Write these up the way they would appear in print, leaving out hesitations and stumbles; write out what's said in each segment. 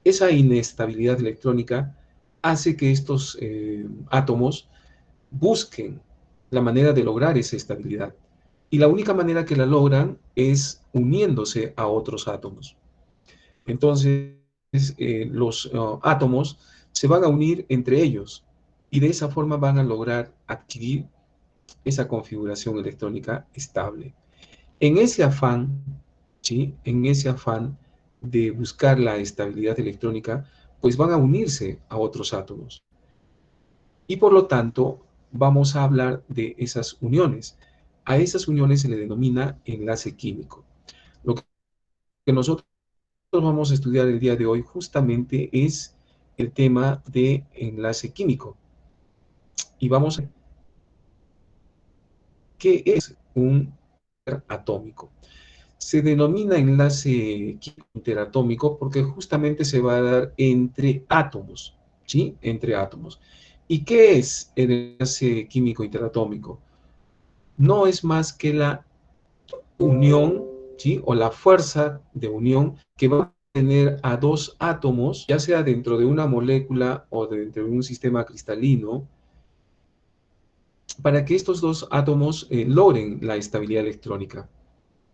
esa inestabilidad electrónica hace que estos átomos busquen la manera de lograr esa estabilidad. Y la única manera que la logran es uniéndose a otros átomos. Entonces, los átomos se van a unir entre ellos y de esa forma van a lograr adquirir esa configuración electrónica estable. En ese afán, ¿sí? En ese afán de buscar la estabilidad electrónica, pues van a unirse a otros átomos. Y por lo tanto, vamos a hablar de esas uniones. A esas uniones se le denomina enlace químico. Lo que nosotros vamos a estudiar el día de hoy justamente es el tema de enlace químico. Y vamos a ver qué es un atómico. Se denomina enlace químico interatómico porque justamente se va a dar entre átomos, ¿sí? Entre átomos. ¿Y qué es el enlace químico interatómico? No es más que la unión, ¿sí? O la fuerza de unión que va a tener a dos átomos, ya sea dentro de una molécula o dentro de un sistema cristalino, para que estos dos átomos logren la estabilidad electrónica.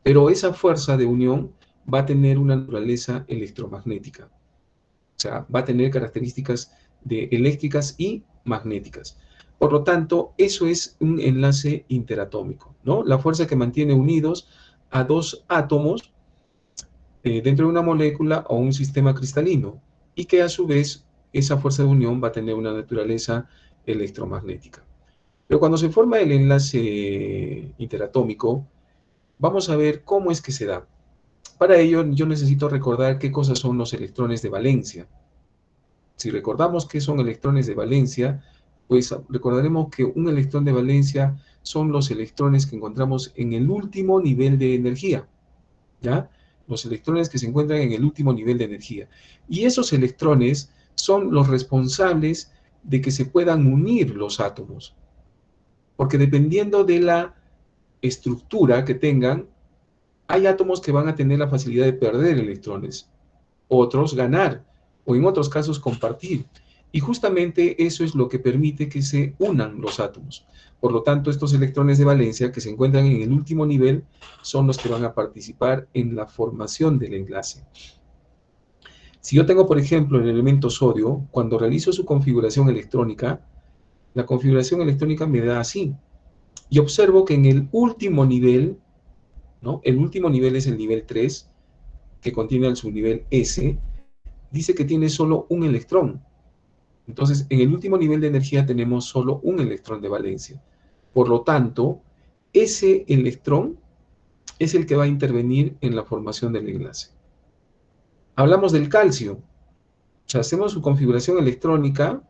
Pero esa fuerza de unión va a tener una naturaleza electromagnética. O sea, va a tener características eléctricas y magnéticas. Por lo tanto, eso es un enlace interatómico, ¿no? La fuerza que mantiene unidos a dos átomos dentro de una molécula o un sistema cristalino y que a su vez esa fuerza de unión va a tener una naturaleza electromagnética. Pero cuando se forma el enlace interatómico, vamos a ver cómo es que se da. Para ello, yo necesito recordar qué cosas son los electrones de valencia. Si recordamos qué son electrones de valencia, pues recordaremos que un electrón de valencia son los electrones que encontramos en el último nivel de energía, ¿ya? Los electrones que se encuentran en el último nivel de energía. Y esos electrones son los responsables de que se puedan unir los átomos, porque dependiendo de la estructura que tengan, hay átomos que van a tener la facilidad de perder electrones, otros ganar, o en otros casos compartir. Y justamente eso es lo que permite que se unan los átomos. Por lo tanto, estos electrones de valencia que se encuentran en el último nivel son los que van a participar en la formación del enlace. Si yo tengo, por ejemplo, el elemento sodio, cuando realizo su configuración electrónica, la configuración electrónica me da así. Y observo que en el último nivel, ¿no? El último nivel es el nivel 3, que contiene el subnivel S, dice que tiene solo un electrón. Entonces, en el último nivel de energía tenemos solo un electrón de valencia. Por lo tanto, ese electrón es el que va a intervenir en la formación del enlace. Hablamos del calcio. O sea, hacemos su configuración electrónica,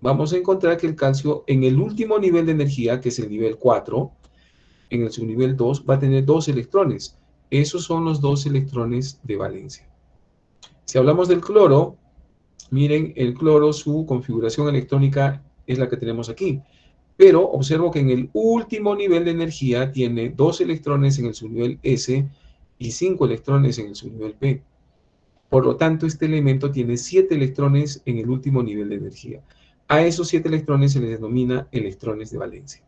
vamos a encontrar que el calcio en el último nivel de energía, que es el nivel 4, en el subnivel 2, va a tener dos electrones. Esos son los dos electrones de valencia. Si hablamos del cloro, miren, el cloro, su configuración electrónica es la que tenemos aquí. Pero observo que en el último nivel de energía tiene dos electrones en el subnivel S y 5 electrones en el subnivel P. Por lo tanto, este elemento tiene 7 electrones en el último nivel de energía. A esos 7 electrones se les denomina electrones de valencia.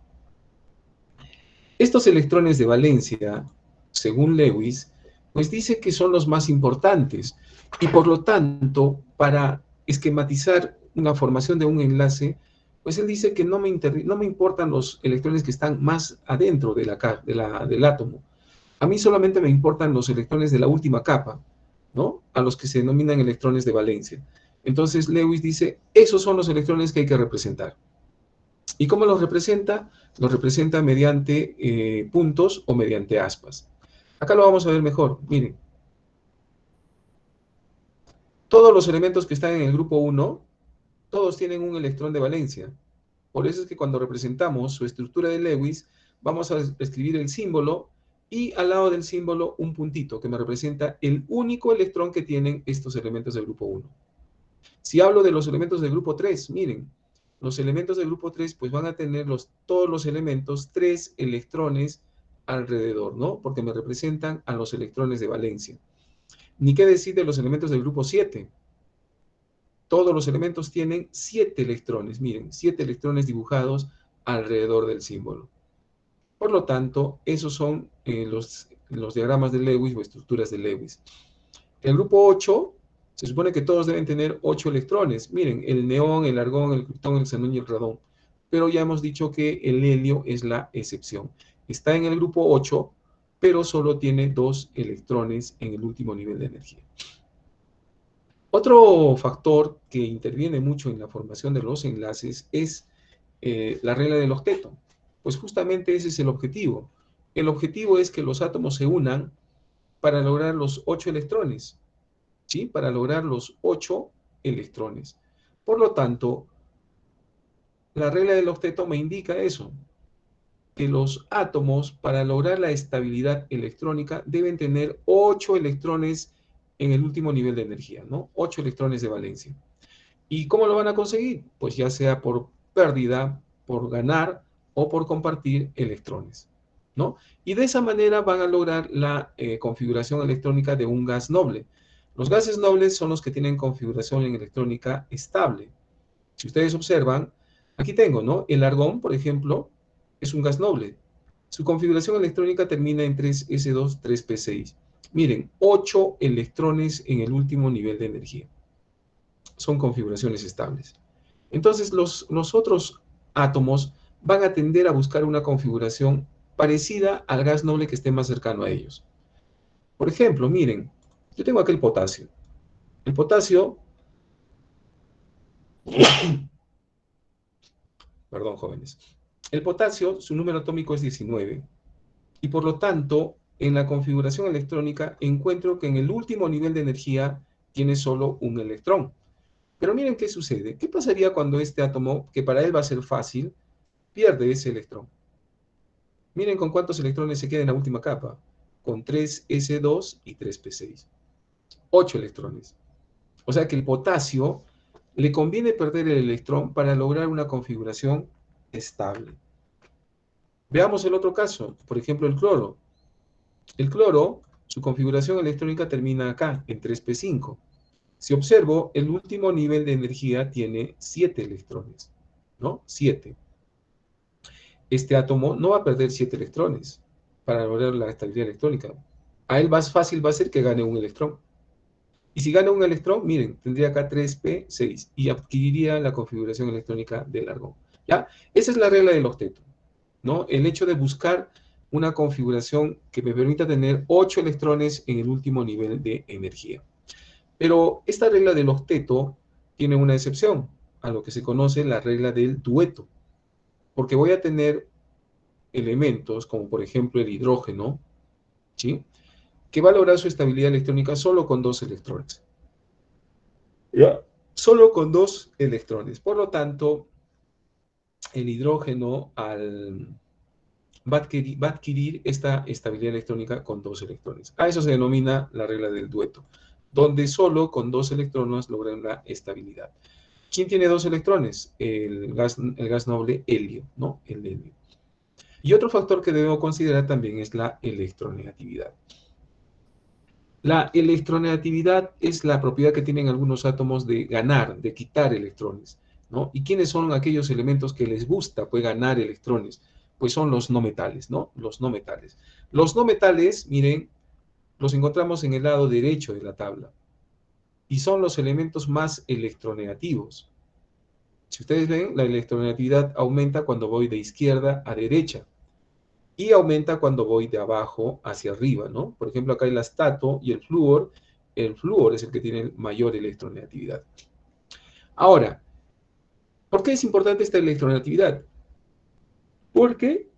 Estos electrones de valencia, según Lewis, pues dice que son los más importantes y por lo tanto, para esquematizar una formación de un enlace, pues él dice que no me importan los electrones que están más adentro del átomo. A mí solamente me importan los electrones de la última capa, ¿no? A los que se denominan electrones de valencia. Entonces Lewis dice, esos son los electrones que hay que representar. ¿Y cómo los representa? Los representa mediante puntos o mediante aspas. Acá lo vamos a ver mejor. Miren, todos los elementos que están en el grupo 1, todos tienen un electrón de valencia. Por eso es que cuando representamos su estructura de Lewis, vamos a escribir el símbolo y al lado del símbolo un puntito que me representa el único electrón que tienen estos elementos del grupo 1. Si hablo de los elementos del grupo 3, miren, los elementos del grupo 3 pues van a tener todos los elementos 3 electrones alrededor, ¿no? Porque me representan a los electrones de valencia. Ni qué decir de los elementos del grupo 7. Todos los elementos tienen 7 electrones, miren, 7 electrones dibujados alrededor del símbolo. Por lo tanto, esos son los diagramas de Lewis o estructuras de Lewis. El grupo 8, se supone que todos deben tener 8 electrones. Miren, el neón, el argón, el criptón, el xenón y el radón. Pero ya hemos dicho que el helio es la excepción. Está en el grupo 8, pero solo tiene 2 electrones en el último nivel de energía. Otro factor que interviene mucho en la formación de los enlaces es la regla del octeto. Pues justamente ese es el objetivo. El objetivo es que los átomos se unan para lograr los 8 electrones, ¿sí? Para lograr los 8 electrones. Por lo tanto, la regla del octeto me indica eso, que los átomos, para lograr la estabilidad electrónica, deben tener 8 electrones en el último nivel de energía, ¿no? 8 electrones de valencia. ¿Y cómo lo van a conseguir? Pues ya sea por pérdida, por ganar o por compartir electrones, ¿no? Y de esa manera van a lograr la configuración electrónica de un gas noble. Los gases nobles son los que tienen configuración electrónica estable. Si ustedes observan, aquí tengo, ¿no? El argón, por ejemplo, es un gas noble. Su configuración electrónica termina en 3s2, 3p6. Miren, 8 electrones en el último nivel de energía. Son configuraciones estables. Entonces, los otros átomos van a tender a buscar una configuración parecida al gas noble que esté más cercano a ellos. Por ejemplo, miren, yo tengo aquí el potasio. El potasio, perdón, jóvenes. El potasio, su número atómico es 19, y por lo tanto, en la configuración electrónica encuentro que en el último nivel de energía tiene solo un electrón. Pero miren qué sucede. ¿Qué pasaría cuando este átomo, que para él va a ser fácil, pierde ese electrón? Miren con cuántos electrones se queda en la última capa. Con 3s2 y 3p6. 8 electrones. O sea que el potasio le conviene perder el electrón para lograr una configuración estable. Veamos el otro caso. Por ejemplo, el cloro. El cloro, su configuración electrónica termina acá, en 3p5. Si observo, el último nivel de energía tiene 7 electrones, ¿no? 7. Este átomo no va a perder 7 electrones para lograr la estabilidad electrónica. A él más fácil va a ser que gane un electrón. Y si gana un electrón, miren, tendría acá 3p6 y adquiriría la configuración electrónica del argón. ¿Ya? Esa es la regla del octeto, ¿no? El hecho de buscar una configuración que me permita tener 8 electrones en el último nivel de energía. Pero esta regla del octeto tiene una excepción, a lo que se conoce la regla del dueto, porque voy a tener elementos, como por ejemplo el hidrógeno, ¿sí? Que va a lograr su estabilidad electrónica solo con 2 electrones. ¿Ya? Solo con 2 electrones. Por lo tanto, el hidrógeno va a adquirir esta estabilidad electrónica con 2 electrones. A eso se denomina la regla del dueto, donde solo con 2 electrones logran la estabilidad. ¿Quién tiene 2 electrones? El gas noble helio, ¿no? El helio. Y otro factor que debemos considerar también es la electronegatividad. La electronegatividad es la propiedad que tienen algunos átomos de ganar, de quitar electrones, ¿no? ¿Y quiénes son aquellos elementos que les gusta, pues, ganar electrones? Pues son los no metales, ¿no? Los no metales. Los no metales, miren, los encontramos en el lado derecho de la tabla. Y son los elementos más electronegativos. Si ustedes ven, la electronegatividad aumenta cuando voy de izquierda a derecha. Y aumenta cuando voy de abajo hacia arriba, ¿no? Por ejemplo, acá el astato y el flúor es el que tiene mayor electronegatividad. Ahora, ¿por qué es importante esta electronegatividad? Porque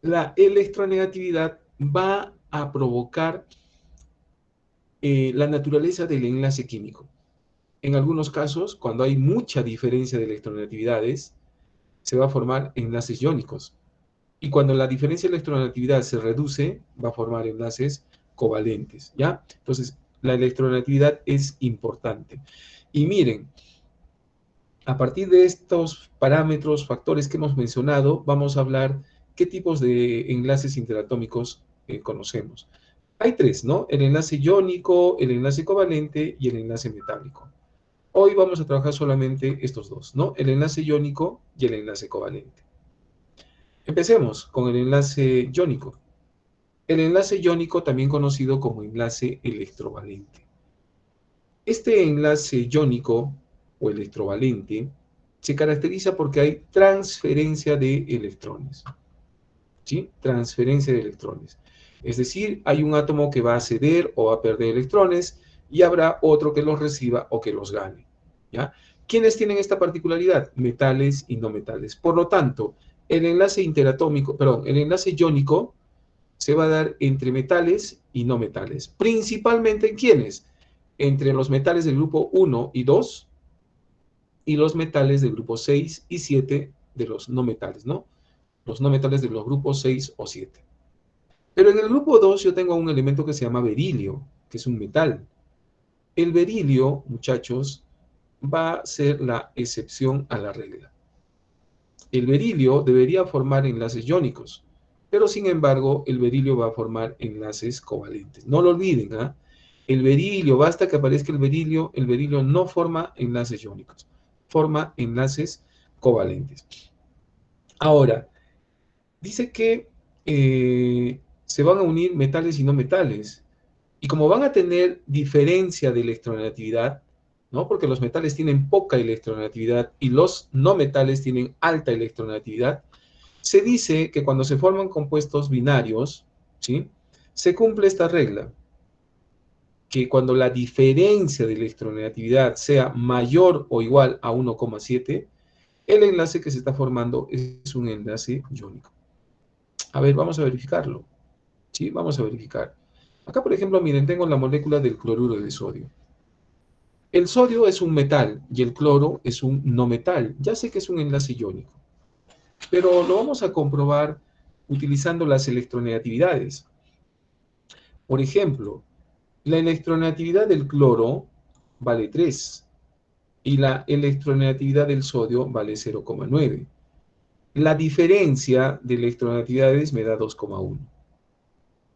la electronegatividad va a provocar la naturaleza del enlace químico. En algunos casos, cuando hay mucha diferencia de electronegatividades, se va a formar enlaces iónicos. Y cuando la diferencia de electronegatividad se reduce, va a formar enlaces covalentes, ¿ya? Entonces, la electronegatividad es importante. Y miren, a partir de estos parámetros, factores que hemos mencionado, vamos a hablar qué tipos de enlaces interatómicos conocemos. Hay 3, ¿no? El enlace iónico, el enlace covalente y el enlace metálico. Hoy vamos a trabajar solamente estos dos, ¿no? El enlace iónico y el enlace covalente. Empecemos con el enlace iónico. El enlace iónico, también conocido como enlace electrovalente. Este enlace iónico o electrovalente se caracteriza porque hay transferencia de electrones. ¿Sí? Transferencia de electrones. Es decir, hay un átomo que va a ceder o va a perder electrones y habrá otro que los reciba o que los gane. ¿Ya? ¿Quiénes tienen esta particularidad? Metales y no metales. Por lo tanto, el enlace interatómico, perdón, el enlace iónico se va a dar entre metales y no metales. Principalmente en quiénes? Entre los metales del grupo 1 y 2 y los metales del grupo 6 y 7 de los no metales, ¿no? Los no metales de los grupos 6 o 7. Pero en el grupo 2 yo tengo un elemento que se llama berilio, que es un metal. El berilio, muchachos, va a ser la excepción a la regla. El berilio debería formar enlaces iónicos, pero sin embargo el berilio va a formar enlaces covalentes. No lo olviden, ¿ah? El berilio, basta que aparezca el berilio no forma enlaces iónicos, forma enlaces covalentes. Ahora, dice que se van a unir metales y no metales. Y como van a tener diferencia de electronegatividad, ¿no? Porque los metales tienen poca electronegatividad y los no metales tienen alta electronegatividad, se dice que cuando se forman compuestos binarios, ¿sí? Se cumple esta regla, que cuando la diferencia de electronegatividad sea mayor o igual a 1,7, el enlace que se está formando es un enlace iónico. A ver, vamos a verificarlo. ¿Sí? Vamos a verificar. Acá, por ejemplo, miren, tengo la molécula del cloruro de sodio. El sodio es un metal y el cloro es un no metal. Ya sé que es un enlace iónico, pero lo vamos a comprobar utilizando las electronegatividades. Por ejemplo, la electronegatividad del cloro vale 3 y la electronegatividad del sodio vale 0,9. La diferencia de electronegatividades me da 2,1.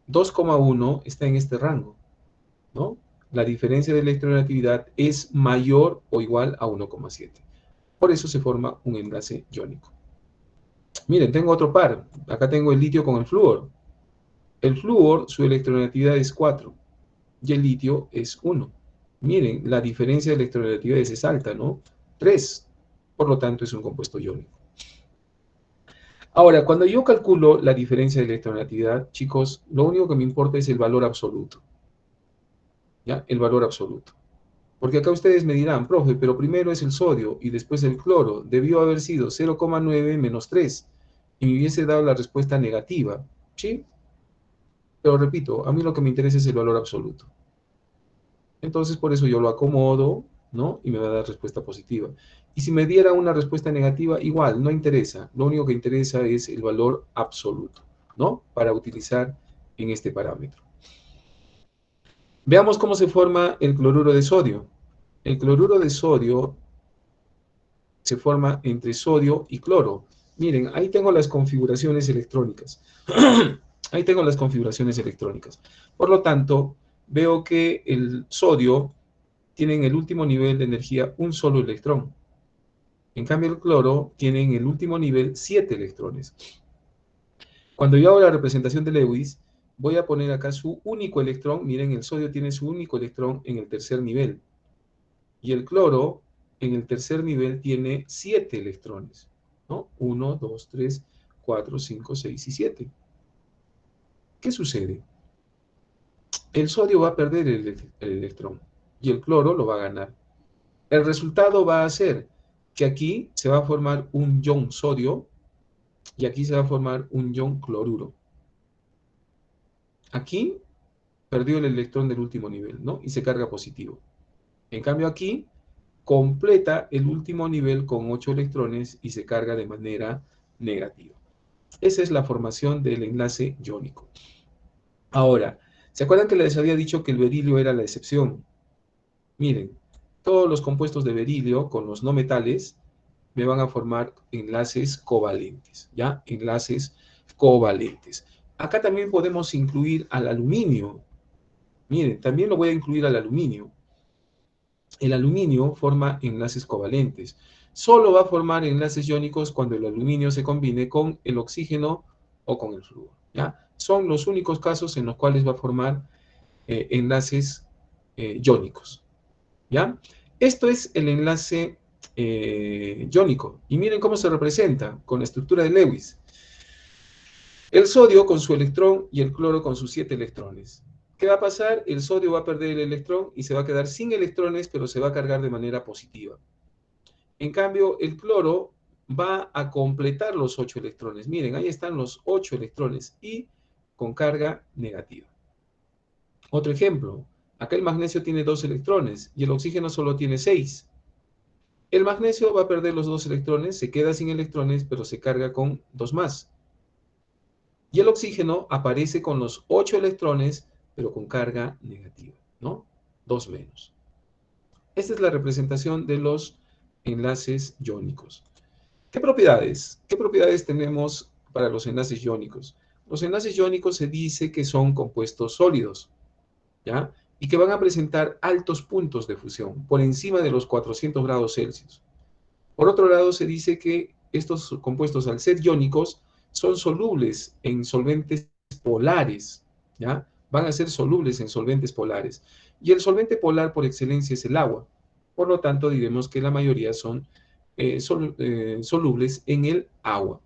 2,1 está en este rango, ¿no? La diferencia de electronegatividad es mayor o igual a 1,7. Por eso se forma un enlace iónico. Miren, tengo otro par. Acá tengo el litio con el flúor. El flúor, su electronegatividad es 4 y el litio es 1. Miren, la diferencia de electronegatividades es alta, ¿no? 3. Por lo tanto, es un compuesto iónico. Ahora, cuando yo calculo la diferencia de electronegatividad, chicos, lo único que me importa es el valor absoluto. ¿Ya? El valor absoluto. Porque acá ustedes me dirán, profe, pero primero es el sodio y después el cloro. Debió haber sido 0,9 menos 3 y me hubiese dado la respuesta negativa. ¿Sí? Pero repito, a mí lo que me interesa es el valor absoluto. Entonces, por eso yo lo acomodo, ¿no? Y me va a dar respuesta positiva. Y si me diera una respuesta negativa, igual, no interesa. Lo único que interesa es el valor absoluto, ¿no? Para utilizar en este parámetro. Veamos cómo se forma el cloruro de sodio. El cloruro de sodio se forma entre sodio y cloro. Miren, ahí tengo las configuraciones electrónicas. Ahí tengo las configuraciones electrónicas. Por lo tanto, veo que el sodio tiene en el último nivel de energía un solo electrón. En cambio, el cloro tiene en el último nivel 7 electrones. Cuando yo hago la representación de Lewis, voy a poner acá su único electrón. Miren, el sodio tiene su único electrón en el tercer nivel. Y el cloro en el tercer nivel tiene 7 electrones, ¿no? 1, 2, 3, 4, 5, 6 y 7. ¿Qué sucede? El sodio va a perder el electrón y el cloro lo va a ganar. El resultado va a ser que aquí se va a formar un ion sodio y aquí se va a formar un ion cloruro. Aquí perdió el electrón del último nivel, ¿no? Y se carga positivo. En cambio aquí completa el último nivel con 8 electrones y se carga de manera negativa. Esa es la formación del enlace iónico. Ahora, ¿se acuerdan que les había dicho que el berilio era la excepción? Miren, todos los compuestos de berilio con los no metales me van a formar enlaces covalentes, ¿ya? Enlaces covalentes. Acá también podemos incluir al aluminio. Miren, también lo voy a incluir al aluminio. El aluminio forma enlaces covalentes. Solo va a formar enlaces iónicos cuando el aluminio se combine con el oxígeno o con el flúor, ¿ya? Son los únicos casos en los cuales va a formar enlaces iónicos, ¿ya? Esto es el enlace iónico. Y miren cómo se representa con la estructura de Lewis. El sodio con su electrón y el cloro con sus 7 electrones. ¿Qué va a pasar? El sodio va a perder el electrón y se va a quedar sin electrones, pero se va a cargar de manera positiva. En cambio, el cloro va a completar los 8 electrones. Miren, ahí están los 8 electrones y con carga negativa. Otro ejemplo, acá el magnesio tiene 2 electrones y el oxígeno solo tiene 6. El magnesio va a perder los 2 electrones, se queda sin electrones, pero se carga con 2 más. Y el oxígeno aparece con los 8 electrones, pero con carga negativa, ¿no? 2 menos. Esta es la representación de los enlaces iónicos. ¿Qué propiedades? ¿Qué propiedades tenemos para los enlaces iónicos? Los enlaces iónicos se dice que son compuestos sólidos, ¿ya? Y que van a presentar altos puntos de fusión, por encima de los 400 grados Celsius. Por otro lado, se dice que estos compuestos, al ser iónicos, son solubles en solventes polares, ¿ya? Van a ser solubles en solventes polares. Y el solvente polar por excelencia es el agua. Por lo tanto, diremos que la mayoría son solubles en el agua.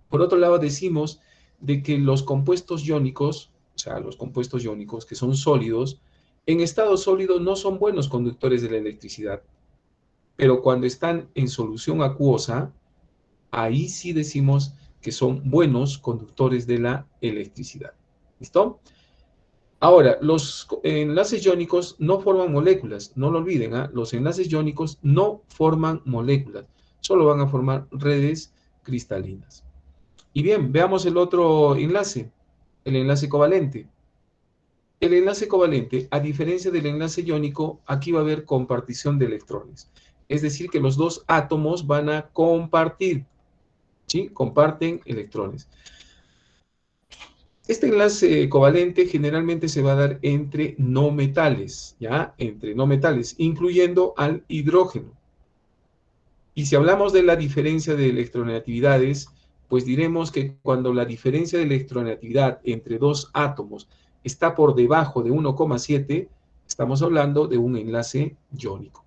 Por otro lado, decimos de que los compuestos iónicos, o sea, los compuestos iónicos que son sólidos, en estado sólido no son buenos conductores de la electricidad, pero cuando están en solución acuosa, ahí sí decimos que son buenos conductores de la electricidad. ¿Listo? Ahora, los enlaces iónicos no forman moléculas, no lo olviden, ¿eh? Los enlaces iónicos no forman moléculas, solo van a formar redes cristalinas. Y bien, veamos el otro enlace, el enlace covalente. El enlace covalente, a diferencia del enlace iónico, aquí va a haber compartición de electrones. Es decir, que los dos átomos van a compartir, ¿sí? Comparten electrones. Este enlace covalente generalmente se va a dar entre no metales, ¿ya? Entre no metales, incluyendo al hidrógeno. Y si hablamos de la diferencia de electronegatividades, pues diremos que cuando la diferencia de electronegatividad entre dos átomos está por debajo de 1,7, estamos hablando de un enlace iónico.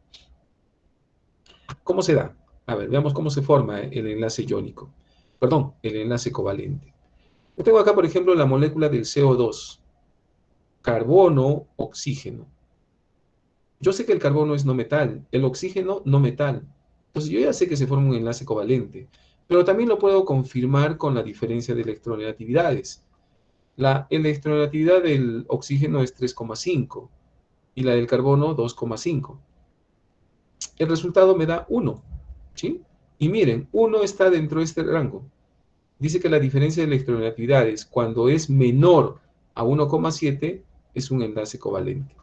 ¿Cómo se da? A ver, veamos cómo se forma el enlace iónico. Perdón, el enlace covalente. Yo tengo acá, por ejemplo, la molécula del CO2, carbono, oxígeno. Yo sé que el carbono es no metal, el oxígeno no metal. Entonces yo ya sé que se forma un enlace covalente, pero también lo puedo confirmar con la diferencia de electronegatividades. La electronegatividad del oxígeno es 3,5 y la del carbono 2,5. El resultado me da 1, ¿sí? Y miren, 1 está dentro de este rango. Dice que la diferencia de electronegatividades cuando es menor a 1,7 es un enlace covalente.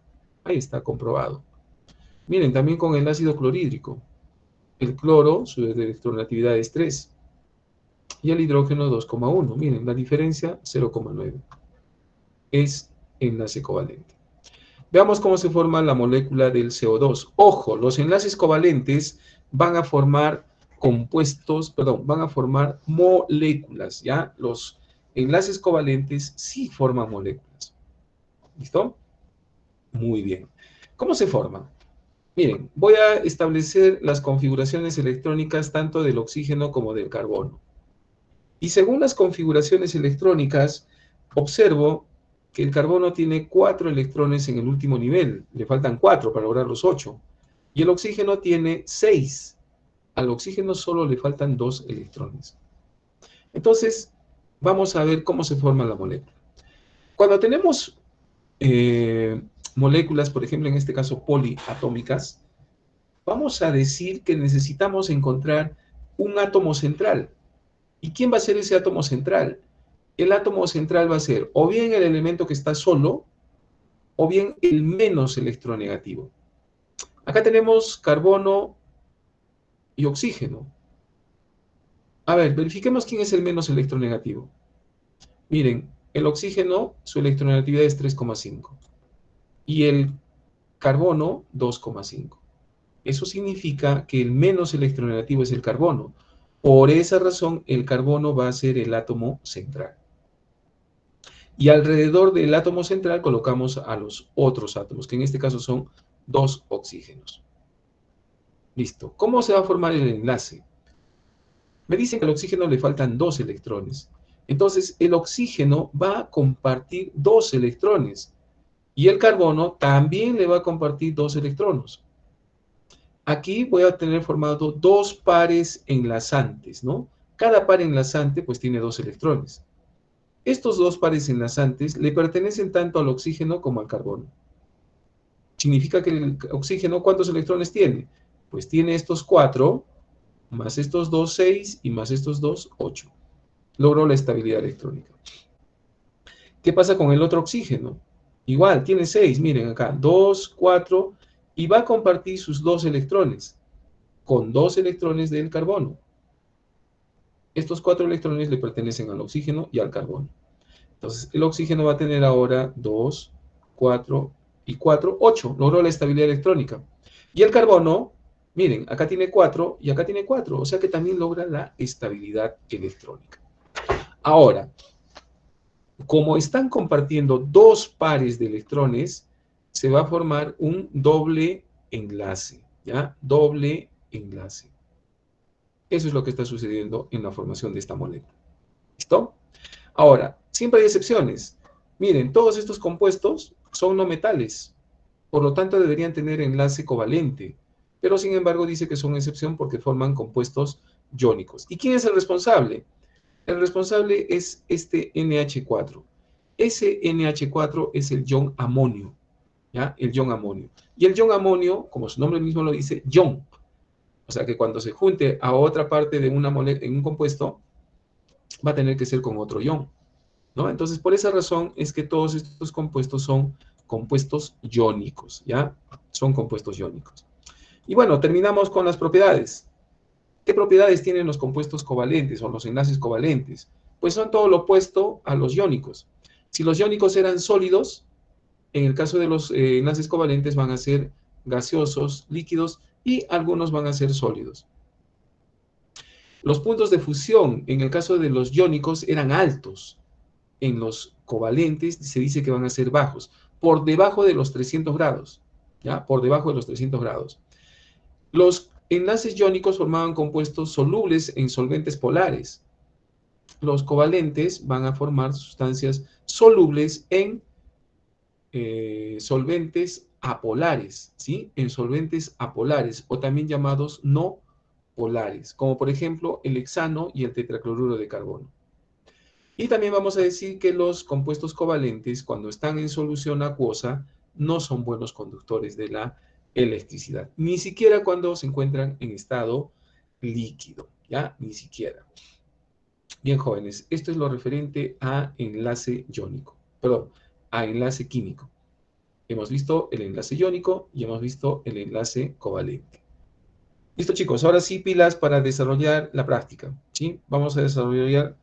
Ahí está comprobado. Miren, también con el ácido clorhídrico. El cloro, su electronegatividad es 3. Y el hidrógeno 2,1. Miren, la diferencia 0,9. Es enlace covalente. Veamos cómo se forma la molécula del CO2. Ojo, los enlaces covalentes van a formar compuestos, perdón, van a formar moléculas, ¿ya? Los enlaces covalentes sí forman moléculas. ¿Listo? Muy bien. ¿Cómo se forman? Miren, voy a establecer las configuraciones electrónicas tanto del oxígeno como del carbono. Y según las configuraciones electrónicas, observo que el carbono tiene 4 electrones en el último nivel. Le faltan 4 para lograr los 8. Y el oxígeno tiene 6. Al oxígeno solo le faltan 2 electrones. Entonces, vamos a ver cómo se forma la molécula. Cuando tenemos moléculas, por ejemplo, en este caso poliatómicas, vamos a decir que necesitamos encontrar un átomo central. ¿Y quién va a ser ese átomo central? El átomo central va a ser o bien el elemento que está solo, o bien el menos electronegativo. Acá tenemos carbono y oxígeno. A ver, verifiquemos quién es el menos electronegativo. Miren, el oxígeno, su electronegatividad es 3,5. Y el carbono 2,5. Eso significa que el menos electronegativo es el carbono. Por esa razón, el carbono va a ser el átomo central. Y alrededor del átomo central colocamos a los otros átomos, que en este caso son 2 oxígenos. Listo. ¿Cómo se va a formar el enlace? Me dicen que al oxígeno le faltan 2 electrones. Entonces, el oxígeno va a compartir 2 electrones. Y el carbono también le va a compartir 2 electrones. Aquí voy a tener formado 2 pares enlazantes, ¿no? Cada par enlazante pues tiene 2 electrones. Estos 2 pares enlazantes le pertenecen tanto al oxígeno como al carbono. Significa que el oxígeno, ¿cuántos electrones tiene? Pues tiene estos 4, más estos 2, 6, y más estos 2, 8. Logró la estabilidad electrónica. ¿Qué pasa con el otro oxígeno? Igual, tiene 6, miren acá, 2, 4, y va a compartir sus 2 electrones con 2 electrones del carbono. Estos 4 electrones le pertenecen al oxígeno y al carbono. Entonces, el oxígeno va a tener ahora 2, 4 y 4, 8. Logró la estabilidad electrónica. Y el carbono, miren, acá tiene 4 y acá tiene 4. O sea que también logra la estabilidad electrónica. Ahora, como están compartiendo 2 pares de electrones, se va a formar un doble enlace, ¿ya? Doble enlace. Eso es lo que está sucediendo en la formación de esta molécula. ¿Listo? Ahora, siempre hay excepciones. Miren, todos estos compuestos son no metales, por lo tanto deberían tener enlace covalente, pero sin embargo dice que son excepción porque forman compuestos iónicos. ¿Y quién es el responsable? El responsable es este NH4. Ese NH4 es el ion amonio, ¿ya? El ion amonio. Y el ion amonio, como su nombre mismo lo dice, ion. O sea que cuando se junte a otra parte de una molécula en un compuesto, va a tener que ser con otro ion, ¿no? Entonces, por esa razón es que todos estos compuestos son compuestos iónicos, ¿ya? Son compuestos iónicos. Y bueno, terminamos con las propiedades. ¿Qué propiedades tienen los compuestos covalentes o los enlaces covalentes? Pues son todo lo opuesto a los iónicos. Si los iónicos eran sólidos, en el caso de los enlaces covalentes van a ser gaseosos, líquidos y algunos van a ser sólidos. Los puntos de fusión, en el caso de los iónicos, eran altos. En los covalentes se dice que van a ser bajos, por debajo de los 300 grados, ¿ya? Por debajo de los 300 grados. Los enlaces iónicos formaban compuestos solubles en solventes polares. Los covalentes van a formar sustancias solubles en solventes apolares, ¿sí? En solventes apolares, o también llamados no polares, como por ejemplo el hexano y el tetracloruro de carbono. Y también vamos a decir que los compuestos covalentes, cuando están en solución acuosa, no son buenos conductores de la electricidad, ni siquiera cuando se encuentran en estado líquido, ¿ya? Ni siquiera. Bien, jóvenes, esto es lo referente a enlace iónico, perdón, a enlace químico. Hemos visto el enlace iónico y hemos visto el enlace covalente. Listo, chicos, ahora sí pilas para desarrollar la práctica, ¿sí? Vamos a desarrollar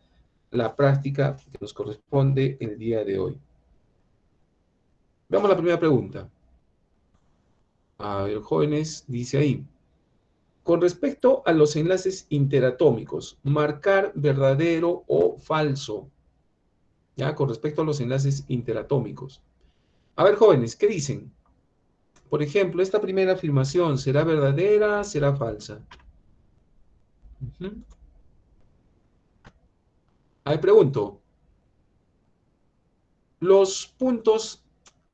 la práctica que nos corresponde el día de hoy. Veamos la primera pregunta. A ver, jóvenes, dice ahí. Con respecto a los enlaces interatómicos, marcar verdadero o falso. ¿Ya? Con respecto a los enlaces interatómicos. A ver, jóvenes, ¿qué dicen? Por ejemplo, esta primera afirmación, ¿será verdadera? ¿Será falsa? Ahí pregunto. Los puntos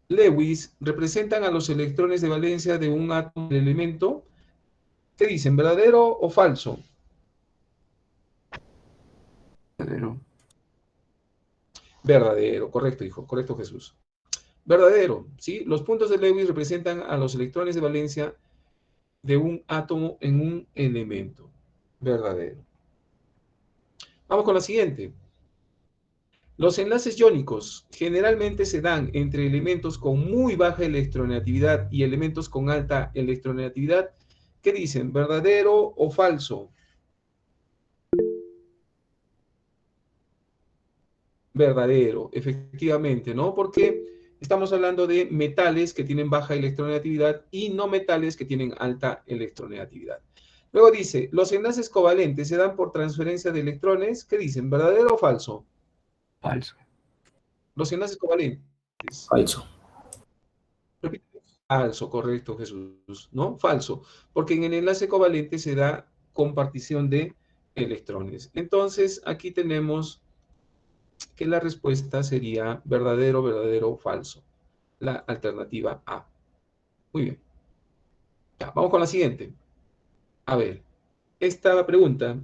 Lewis representan a los electrones de valencia de un átomo del elemento. ¿Qué dicen? ¿Verdadero o falso? Verdadero. Verdadero, correcto, hijo, correcto, Jesús. Verdadero, ¿sí? Los puntos de Lewis representan a los electrones de valencia de un átomo en un elemento. Verdadero. Vamos con la siguiente. Los enlaces iónicos generalmente se dan entre elementos con muy baja electronegatividad y elementos con alta electronegatividad. ¿Qué dicen? ¿Verdadero o falso? Verdadero, efectivamente, ¿no? Porque Estamos hablando de metales que tienen baja electronegatividad y no metales que tienen alta electronegatividad. Luego dice, los enlaces covalentes se dan por transferencia de electrones. ¿Qué dicen? ¿Verdadero o falso? Falso. Los enlaces covalentes. Falso. Repite. Falso, correcto, Jesús. ¿No? Falso. Porque en el enlace covalente se da compartición de electrones. Entonces, aquí tenemos que la respuesta sería verdadero, verdadero o falso. La alternativa A. Muy bien. Ya, vamos con la siguiente. A ver, esta pregunta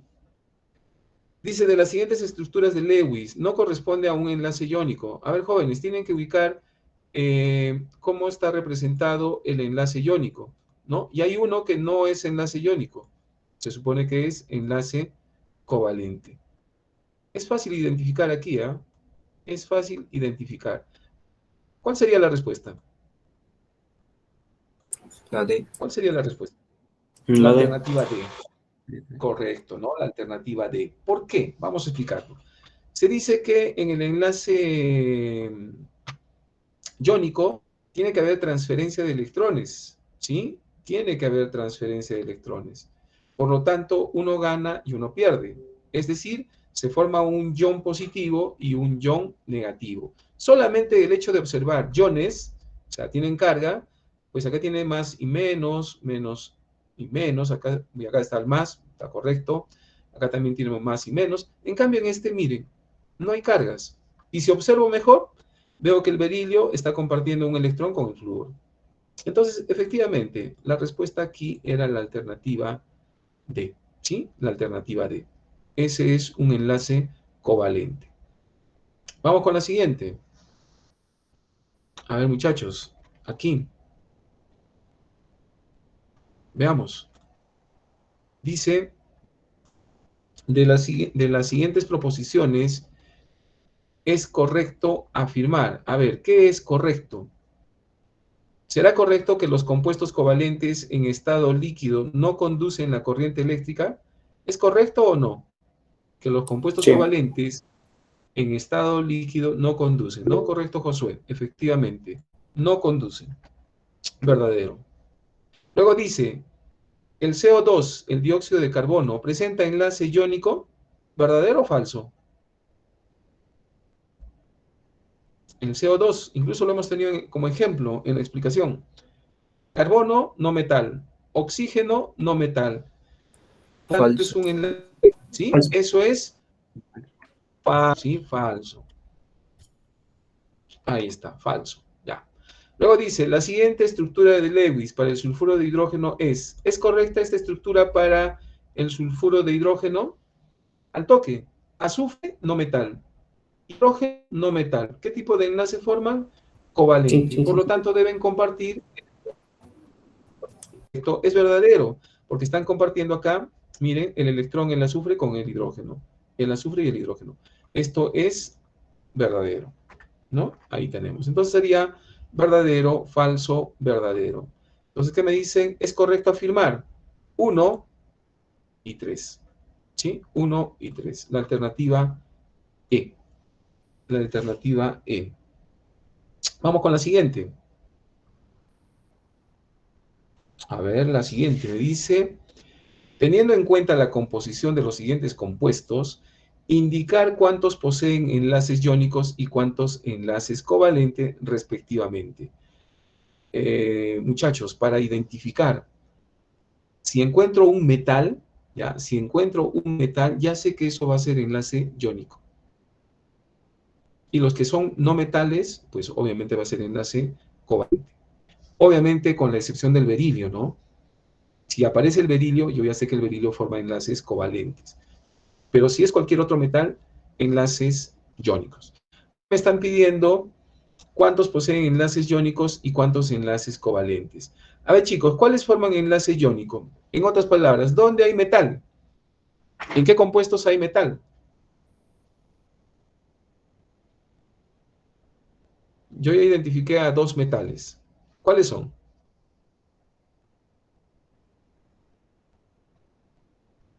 dice, de las siguientes estructuras de Lewis, no corresponde a un enlace iónico. A ver, jóvenes, tienen que ubicar cómo está representado el enlace iónico, ¿no? Y hay uno que no es enlace iónico. Se supone que es enlace covalente. Es fácil identificar aquí, ¿ah? Es fácil identificar. ¿Cuál sería la respuesta? La D. ¿Cuál sería la respuesta? La La D. alternativa D. Correcto, ¿no? La alternativa D. ¿Por qué? Vamos a explicarlo. Se dice que en el enlace iónico tiene que haber transferencia de electrones, ¿sí? Tiene que haber transferencia de electrones. Por lo tanto, uno gana y uno pierde. Es decir, se forma un ion positivo y un ion negativo. Solamente el hecho de observar iones, o sea, tienen carga, pues acá tiene más y menos, menos y menos, acá, y acá está el más, está correcto, acá también tiene más y menos. En cambio, en este, miren, no hay cargas. Y si observo mejor, veo que el berilio está compartiendo un electrón con el flúor. Entonces, efectivamente, la respuesta aquí era la alternativa D, ¿sí? La alternativa D. Ese es un enlace covalente. Vamos con la siguiente. A ver, muchachos, aquí. Veamos. Dice, de las siguientes proposiciones, es correcto afirmar. A ver, ¿qué es correcto? ¿Será correcto que los compuestos covalentes en estado líquido no conducen la corriente eléctrica? ¿Es correcto o no? Que los compuestos Sí. covalentes en estado líquido no conducen. ¿No? Correcto, Josué. Efectivamente, no conducen. Verdadero. Luego dice, el CO2, el dióxido de carbono, presenta enlace iónico. ¿Verdadero o falso? El CO2, incluso lo hemos tenido como ejemplo en la explicación. Carbono, no metal. Oxígeno, no metal. Tanto es Falso. un enlace, ¿sí? Falso. Eso es falso, ¿sí? Falso. Ahí está, falso. Ya. Luego dice, la siguiente estructura de Lewis para el sulfuro de hidrógeno ¿es correcta esta estructura para el sulfuro de hidrógeno? Al toque, azufre, no metal. Hidrógeno, no metal. ¿Qué tipo de enlace forman? Sí, Covalente. sí, Por sí. lo tanto, deben compartir. Esto es verdadero, porque están compartiendo acá, miren, el electrón, el azufre con el hidrógeno. El azufre y el hidrógeno. Esto es verdadero, ¿no? Ahí tenemos. Entonces sería verdadero, falso, verdadero. Entonces, ¿qué me dicen? Es correcto afirmar 1 y 3. ¿Sí? 1 y 3. La alternativa E. La alternativa E. Vamos con la siguiente. A ver, la siguiente me dice, teniendo en cuenta la composición de los siguientes compuestos, indicar cuántos poseen enlaces iónicos y cuántos enlaces covalentes respectivamente. Muchachos, para identificar, si encuentro un metal, ya, si encuentro un metal, ya sé que eso va a ser enlace iónico. Y los que son no metales, pues obviamente va a ser enlace covalente. Obviamente con la excepción del berilio, ¿no? Si aparece el berilio, yo ya sé que el berilio forma enlaces covalentes. Pero si es cualquier otro metal, enlaces iónicos. Me están pidiendo cuántos poseen enlaces iónicos y cuántos enlaces covalentes. A ver, chicos, ¿cuáles forman enlace iónico? En otras palabras, ¿dónde hay metal? ¿En qué compuestos hay metal? Yo ya identifiqué a dos metales. ¿Cuáles son?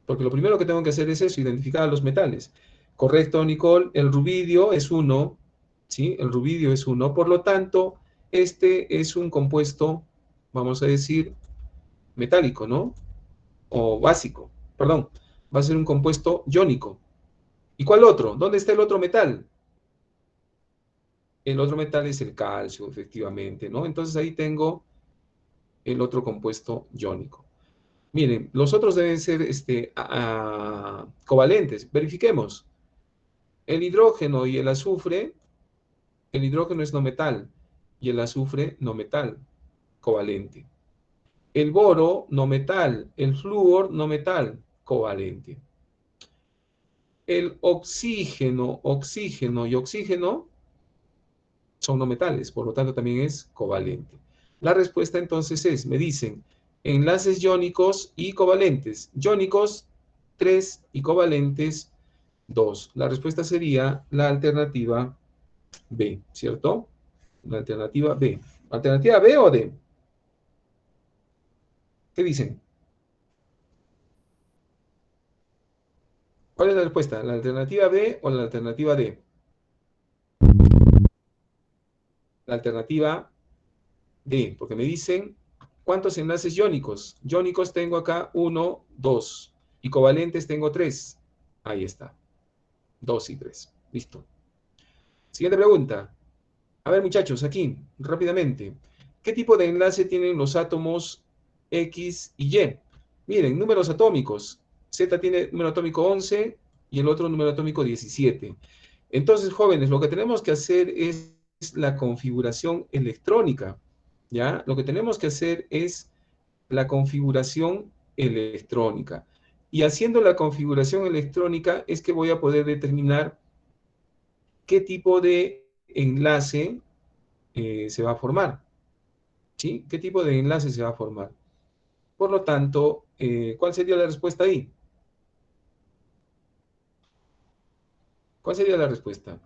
Porque lo primero que tengo que hacer es eso, identificar a los metales. Correcto, Nicole. El rubidio es uno. ¿sí? El rubidio es 1. Por lo tanto, este es un compuesto, vamos a decir, metálico, ¿no? O básico, perdón. Va a ser un compuesto iónico. ¿Y cuál otro? ¿Dónde está el otro metal? El otro metal es el calcio, efectivamente, ¿no? Entonces ahí tengo el otro compuesto iónico. Miren, los otros deben ser covalentes. Verifiquemos. El hidrógeno y el azufre, el hidrógeno es no metal y el azufre no metal, covalente. El boro no metal, el flúor no metal, covalente. El oxígeno y oxígeno son no metales, por lo tanto también es covalente. La respuesta entonces es, me dicen, enlaces iónicos y covalentes. Iónicos 3 y covalentes 2. La respuesta sería la alternativa B, ¿cierto? La alternativa B. ¿Alternativa B o D? ¿Qué dicen? ¿Cuál es la respuesta? ¿La alternativa B o la alternativa D? La alternativa D, porque me dicen cuántos enlaces iónicos. Iónicos tengo acá 1, 2. Y covalentes tengo 3. Ahí está. 2 y 3. Listo. Siguiente pregunta. A ver, muchachos, aquí, rápidamente. ¿Qué tipo de enlace tienen los átomos X y Y? Miren, números atómicos. Z tiene número atómico 11 y el otro número atómico 17. Entonces, jóvenes, lo que tenemos que hacer es la configuración electrónica, ¿ya? Lo que tenemos que hacer es la configuración electrónica. Y haciendo la configuración electrónica es que voy a poder determinar qué tipo de enlace se va a formar, ¿sí? ¿Qué tipo de enlace se va a formar? Por lo tanto, ¿cuál sería la respuesta ahí? ¿Cuál sería la respuesta?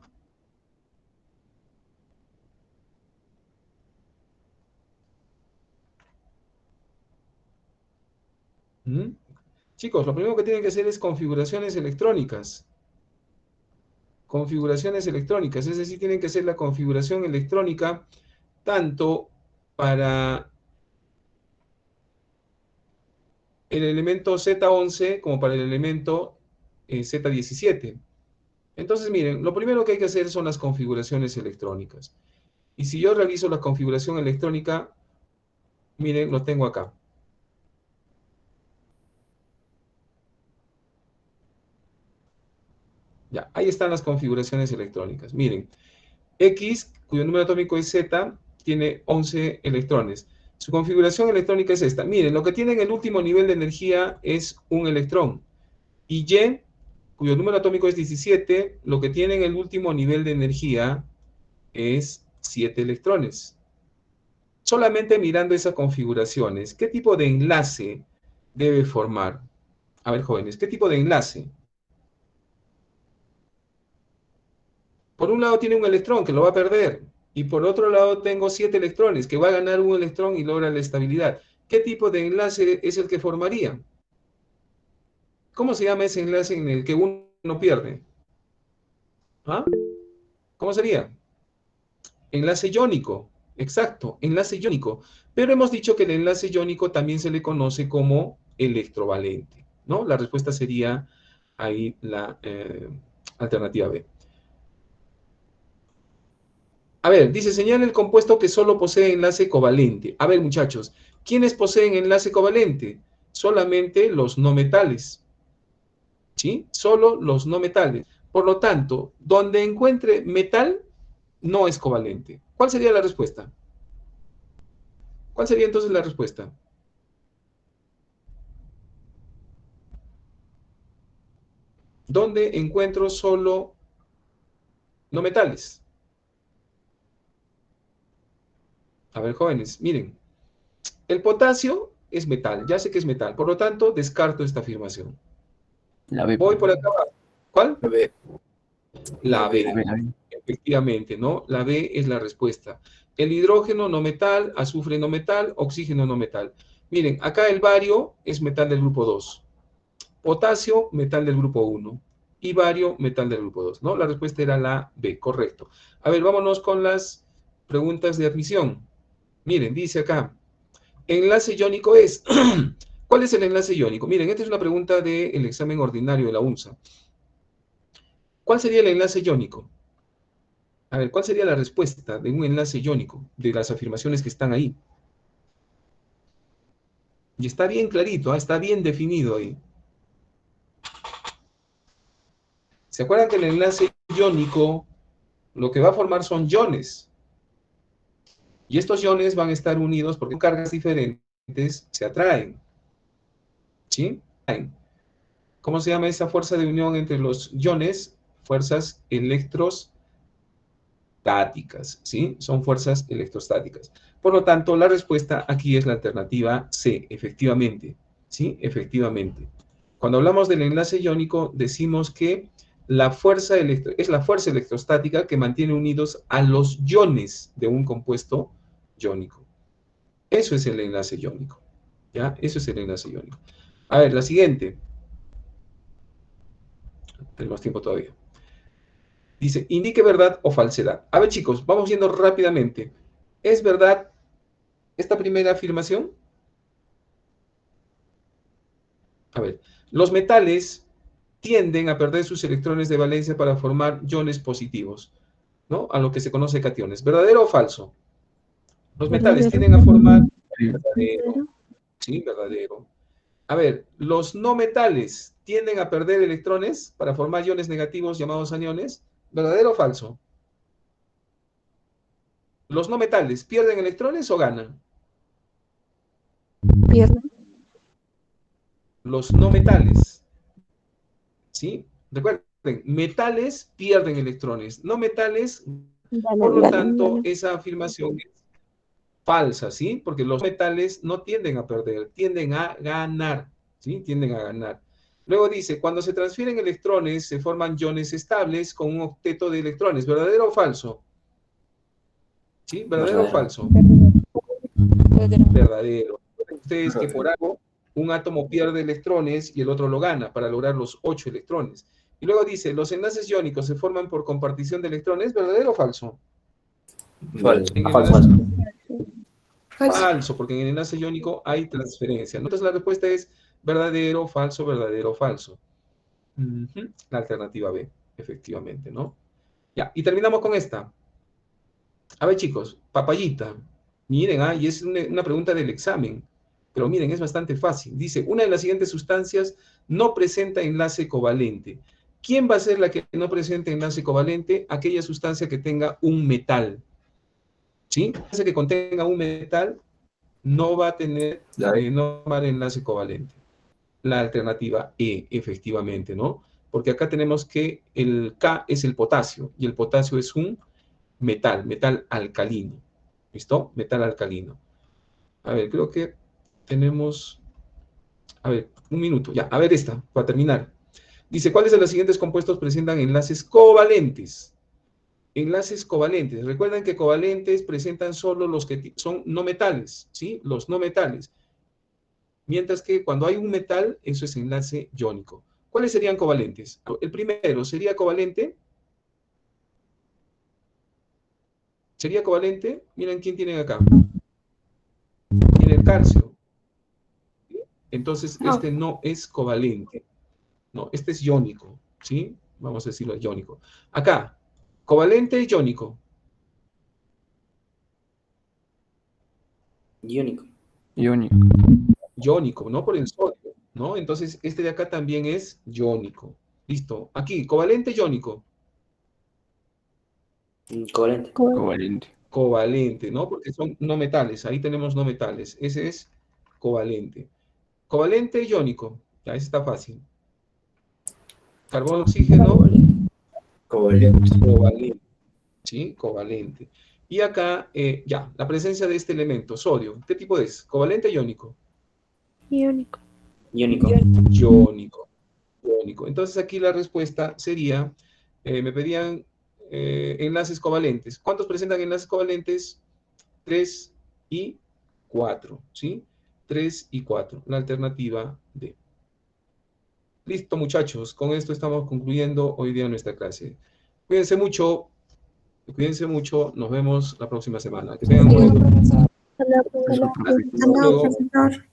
¿Mm? Chicos, lo primero que tienen que hacer es configuraciones electrónicas. Configuraciones electrónicas, es decir, tienen que hacer la configuración electrónica tanto para el elemento Z11 como para el elemento Z17. Entonces, miren, lo primero que hay que hacer son las configuraciones electrónicas. Y si yo realizo la configuración electrónica, miren, lo tengo acá. Ya, ahí están las configuraciones electrónicas. Miren, X, cuyo número atómico es Z, tiene 11 electrones. Su configuración electrónica es esta. Miren, lo que tiene en el último nivel de energía es un electrón. Y Y, cuyo número atómico es 17, lo que tiene en el último nivel de energía es 7 electrones. Solamente mirando esas configuraciones, ¿qué tipo de enlace debe formar? A ver, jóvenes, ¿qué tipo de enlace? Por un lado tiene un electrón que lo va a perder, y por otro lado tengo 7 electrones que va a ganar un electrón y logra la estabilidad. ¿Qué tipo de enlace es el que formaría? ¿Cómo se llama ese enlace en el que uno pierde? ¿Ah? ¿Cómo sería? Enlace iónico. Exacto, enlace iónico. Pero hemos dicho que el enlace iónico también se le conoce como electrovalente, ¿no? La respuesta sería ahí la alternativa B. A ver, dice, señala el compuesto que solo posee enlace covalente. A ver, muchachos, ¿quiénes poseen enlace covalente? Solamente los no metales, ¿sí? Solo los no metales. Por lo tanto, donde encuentre metal, no es covalente. ¿Cuál sería la respuesta? ¿Cuál sería entonces la respuesta? ¿Dónde encuentro solo no metales? A ver, jóvenes, miren, el potasio es metal, ya sé que es metal, por lo tanto, descarto esta afirmación. La B. Voy por acá abajo. ¿Cuál? La B. La B. La B, la B. Efectivamente, ¿no? La B es la respuesta. El hidrógeno no metal, azufre no metal, oxígeno no metal. Miren, acá el bario es metal del grupo 2. Potasio, metal del grupo 1. y bario, metal del grupo 2, ¿no? La respuesta era la B, correcto. A ver, vámonos con las preguntas de admisión. Miren, dice acá, enlace iónico es... ¿Cuál es el enlace iónico? Miren, esta es una pregunta del examen ordinario de la UNSA. ¿Cuál sería el enlace iónico? A ver, ¿cuál sería la respuesta de un enlace iónico, de las afirmaciones que están ahí? Y está bien clarito, está bien definido ahí. ¿Se acuerdan que el enlace iónico lo que va a formar son iones? Y estos iones van a estar unidos porque cargas diferentes se atraen. ¿Sí? ¿Cómo se llama esa fuerza de unión entre los iones? Fuerzas electrostáticas, ¿sí? Son fuerzas electrostáticas. Por lo tanto, la respuesta aquí es la alternativa C, efectivamente, ¿sí? Efectivamente. Cuando hablamos del enlace iónico, decimos que es la fuerza electrostática que mantiene unidos a los iones de un compuesto iónico. Eso es el enlace iónico, ¿ya? Eso es el enlace iónico. A ver, la siguiente. Tenemos tiempo todavía. Dice, indique verdad o falsedad. A ver, chicos, vamos yendo rápidamente. ¿Es verdad esta primera afirmación? A ver, los metales tienden a perder sus electrones de valencia para formar iones positivos, ¿no? A lo que se conoce cationes. ¿Verdadero o falso? Los metales tienden a formar... Verdadero. Sí, verdadero. A ver, los no metales tienden a perder electrones para formar iones negativos llamados aniones. ¿Verdadero o falso? ¿Los no metales pierden electrones o ganan? Pierden. Los no metales, ¿sí? Recuerden, metales pierden electrones, no metales, por lo tanto, esa afirmación es falsa, ¿sí? Porque los metales no tienden a perder, tienden a ganar, ¿sí? Tienden a ganar. Luego dice, cuando se transfieren electrones, se forman iones estables con un octeto de electrones. ¿Verdadero o falso? ¿Sí? ¿Verdadero o falso? Verdadero. Ustedes que por algo un átomo pierde electrones y el otro lo gana para lograr los 8 electrones. Y luego dice, los enlaces iónicos se forman por compartición de electrones. ¿Verdadero o falso? Falso. En el Falso. Falso, porque en el enlace iónico hay transferencia. Entonces la respuesta es verdadero, falso, falso. La alternativa B, efectivamente, ¿no? Ya, y terminamos con esta. A ver, chicos, papayita. Miren, y es una pregunta del examen. Pero miren, es bastante fácil. Dice, una de las siguientes sustancias no presenta enlace covalente. ¿Quién va a ser la que no presente enlace covalente? Aquella sustancia que tenga un metal. ¿Sí? La sustancia que contenga un metal no va a tener, no va a haber enlace covalente. La alternativa E, efectivamente, ¿no? Porque acá tenemos que el K es el potasio, y el potasio es un metal alcalino. ¿Listo? Metal alcalino. A ver, creo que tenemos... A ver, un minuto, ya. A ver esta, para terminar. Dice, ¿cuáles de los siguientes compuestos presentan enlaces covalentes? Enlaces covalentes. Recuerden que covalentes presentan solo los que son no metales, ¿sí? Los no metales. Mientras que cuando hay un metal, eso es enlace iónico. ¿Cuáles serían covalentes? El primero sería covalente. ¿Sería covalente? Miren quién tienen acá. Tiene el calcio. Entonces, este no es covalente. No, este es iónico, ¿sí? Vamos a decirlo iónico. Acá, covalente y iónico. Iónico. Iónico. Iónico, ¿no? Por el sodio, ¿no? Entonces, este de acá también es iónico. Listo. Aquí, covalente iónico. Covalente. Covalente. Covalente, ¿no? Porque son no metales. Ahí tenemos no metales. Ese es covalente. Covalente iónico. Ya, ese está fácil. Carbono, oxígeno. Covalente. Covalente. ¿Sí? Covalente. Y acá, ya, la presencia de este elemento, sodio. ¿Qué tipo es? ¿Covalente iónico? Iónico. Iónico. Iónico. Iónico. Entonces aquí la respuesta sería, me pedían enlaces covalentes. ¿Cuántos presentan enlaces covalentes? 3 y 4, ¿sí? 3 y 4. La alternativa D. Listo, muchachos. Con esto estamos concluyendo hoy día nuestra clase. Cuídense mucho. Cuídense mucho. Nos vemos la próxima semana. Que tengan un bonito día. Hasta luego, luego. profesor.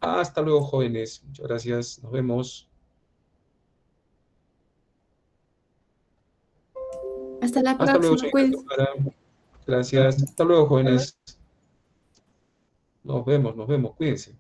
Hasta luego, jóvenes. Muchas gracias. Nos vemos. Hasta la Hasta luego, próxima. señorita Cuídense. Tamara. Gracias. Hasta luego, jóvenes. Nos vemos. Cuídense.